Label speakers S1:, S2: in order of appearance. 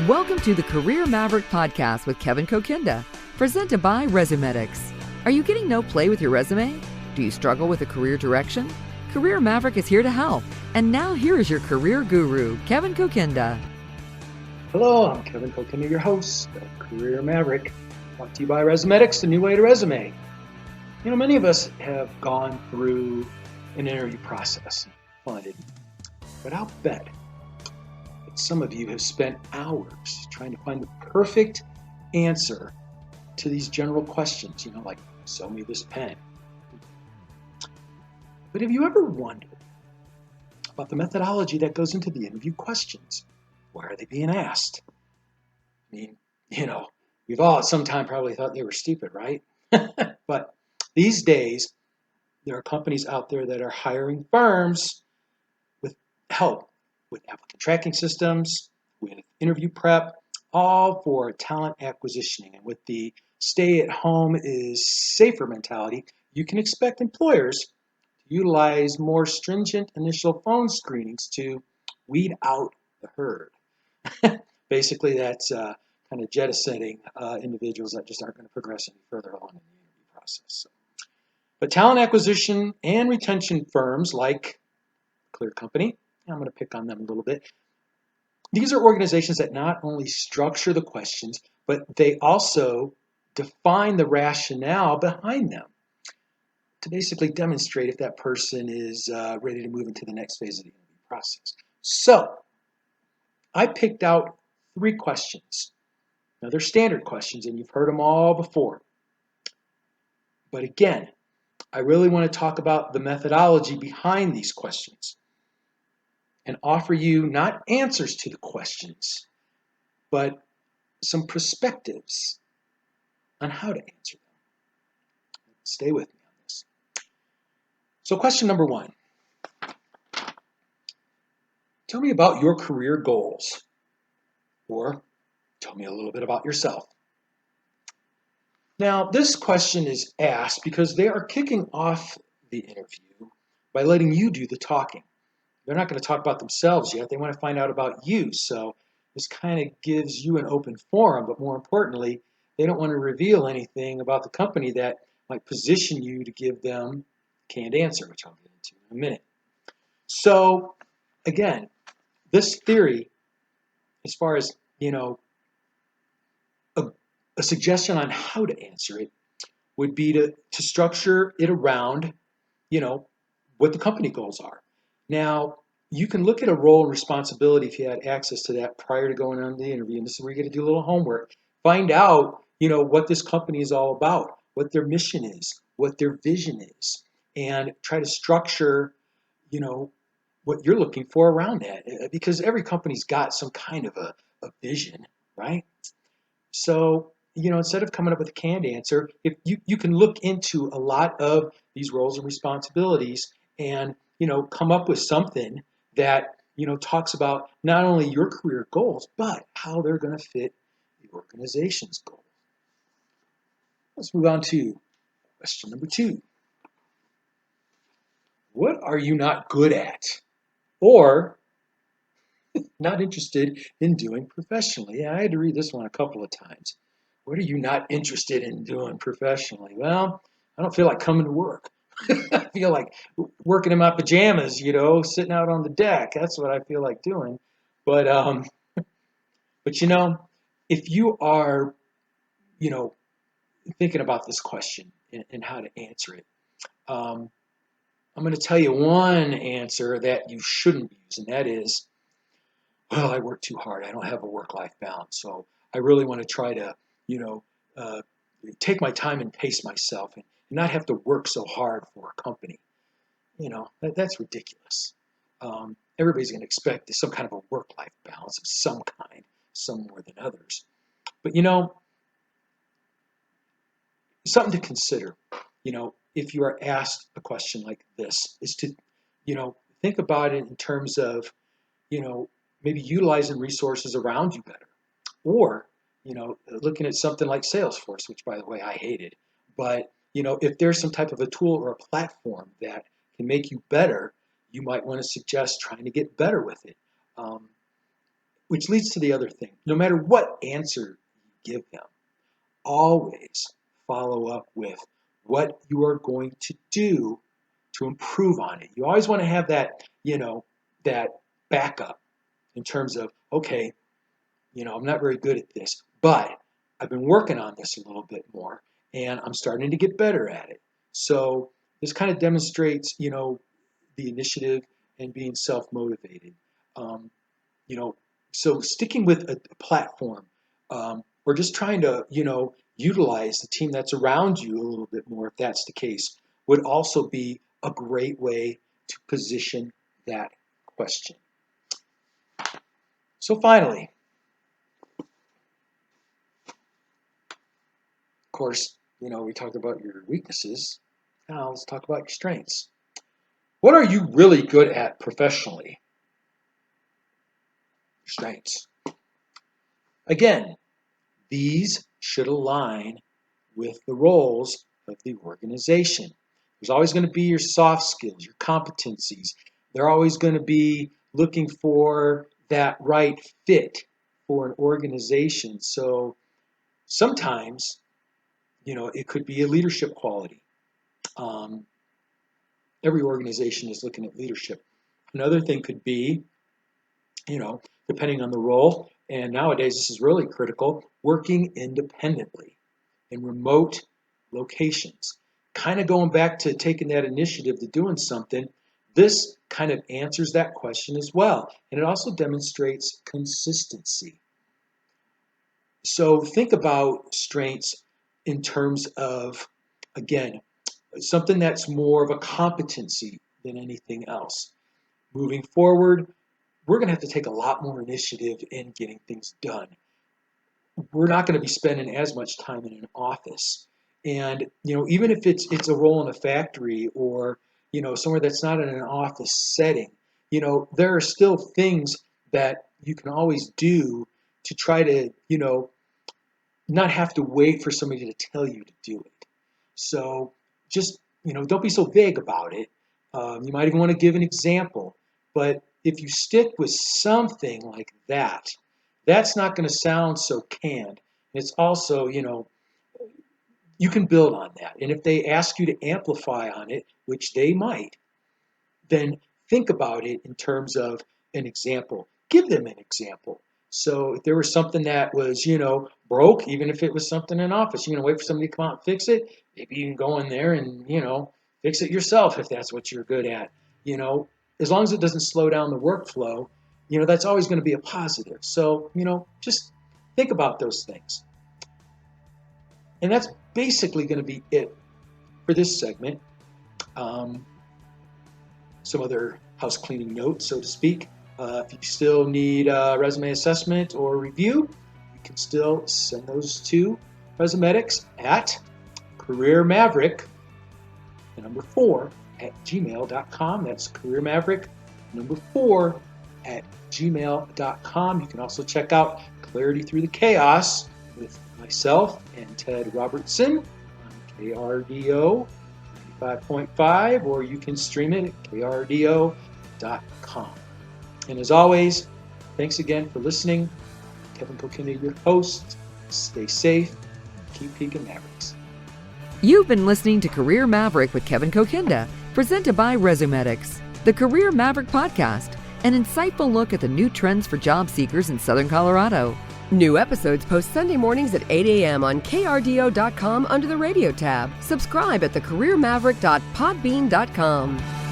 S1: Welcome to the Career Maverick podcast with Kevin Kokinda, presented by Resumetics. Are you getting no play with your resume? Do you struggle with a career direction? Career Maverick is here to help. And now here is your career guru, Kevin Kokinda.
S2: Hello, I'm Kevin Kokinda, your host of Career Maverick, brought to you by Resumetics, the new way to resume. You know, many of us have gone through an interview process, but I'll bet that some of you have spent hours trying to find the perfect answer to these general questions, like, sell me this pen. But have you ever wondered about the methodology that goes into the interview questions? Why are they being asked? I mean, we've all at some time probably thought they were stupid, right? But these days, there are companies out there that are hiring firms with help with applicant tracking systems, with interview prep, all for talent acquisitioning. And with the stay-at-home is safer mentality, you can expect employers to utilize more stringent initial phone screenings to weed out the herd. Basically, that's kind of jettisoning individuals that just aren't going to progress any further along in the interview process. But talent acquisition and retention firms like Clear Company, I'm going to pick on them a little bit. These are organizations that not only structure the questions, but they also define the rationale behind them to basically demonstrate if that person is ready to move into the next phase of the interview process. So, I picked out 3 questions. Now, they're standard questions, and you've heard them all before. But again, I really want to talk about the methodology behind these questions and offer you not answers to the questions, but some perspectives on how to answer them. Stay with me on this. So question number 1. Tell me about your career goals, or tell me a little bit about yourself. Now, this question is asked because they are kicking off the interview by letting you do the talking. They're not going to talk about themselves yet. They want to find out about you. So this kind of gives you an open forum, but more importantly, they don't want to reveal anything about the company that might position you to give them a canned answer, which I'll get into in a minute. So again, this theory, as far as, a suggestion on how to answer it would be to structure it around, what the company goals are. Now, you can look at a role and responsibility if you had access to that prior to going on the interview. And this is where you get to do a little homework. Find out, what this company is all about, what their mission is, what their vision is, and try to structure, what you're looking for around that. Because every company's got some kind of a vision, right? So, instead of coming up with a canned answer, if you can look into a lot of these roles and responsibilities and, come up with something that, talks about not only your career goals, but how they're going to fit the organization's goals. Let's move on to question number 2. What are you not good at or not interested in doing professionally? Yeah, I had to read this one a couple of times. What are you not interested in doing professionally? Well, I don't feel like coming to work. I feel like working in my pajamas, sitting out on the deck. That's what I feel like doing. But if you are, thinking about this question and how to answer it, I'm going to tell you one answer that you shouldn't use, and that is, well, I work too hard. I don't have a work-life balance, so I really want to try to, take my time and pace myself and not have to work so hard for a company. That's ridiculous. Everybody's going to expect some kind of a work-life balance of some kind, some more than others. But, something to consider, if you are asked a question like this, is to, think about it in terms of, maybe utilizing resources around you better. Or, looking at something like Salesforce, which, by the way, I hated. But, if there's some type of a tool or a platform that can make you better, you might want to suggest trying to get better with it. which leads to the other thing. No matter what answer you give them, always follow up with what you are going to do to improve on it. You always want to have that, that backup in terms of, okay, I'm not very good at this, but I've been working on this a little bit more and I'm starting to get better at it. So this kind of demonstrates, the initiative and being self-motivated. So sticking with a platform, or just trying to, utilize the team that's around you a little bit more, if that's the case, would also be a great way to position that question. So finally, of course, we talked about your weaknesses. Now let's talk about your strengths. What are you really good at professionally? Your strengths. Again, these should align with the roles of the organization. There's always going to be your soft skills, your competencies. They're always going to be looking for that right fit for an organization. So sometimes, it could be a leadership quality. Every organization is looking at leadership. Another thing could be, depending on the role, and nowadays this is really critical, working independently in remote locations. Kind of going back to taking that initiative to doing something, this kind of answers that question as well. And it also demonstrates consistency. So think about strengths in terms of, again, something that's more of a competency than anything else. Moving forward, we're going to have to take a lot more initiative in getting things done. We're not going to be spending as much time in an office. And, even if it's a role in a factory or, somewhere that's not in an office setting, there are still things that you can always do to try to, not have to wait for somebody to tell you to do it. So just, don't be so vague about it. You might even want to give an example. But if you stick with something like that, that's not going to sound so canned. It's also, you can build on that. And if they ask you to amplify on it, which they might, then think about it in terms of an example. Give them an example. So if there was something that was, broke, even if it was something in office, you're going to wait for somebody to come out and fix it. Maybe you can go in there and, fix it yourself if that's what you're good at. As long as it doesn't slow down the workflow, that's always going to be a positive. So, just think about those things. And that's basically going to be it for this segment. Some other house cleaning notes, so to speak. If you still need a resume assessment or review, you can still send those to Resumetics at careermaverick, the number 4, at gmail.com. That's careermaverick, number 4, at gmail.com. You can also check out Clarity Through the Chaos with myself and Ted Robertson on KRDO 95.5, or you can stream it at krdo.com. And as always, thanks again for listening. Kevin Kokinda, your host. Stay safe. Keep peaking Mavericks.
S1: You've been listening to Career Maverick with Kevin Kokinda, presented by Resumetics, the Career Maverick podcast, an insightful look at the new trends for job seekers in Southern Colorado. New episodes post Sunday mornings at 8 a.m. on krdo.com under the radio tab. Subscribe at thecareermaverick.podbean.com.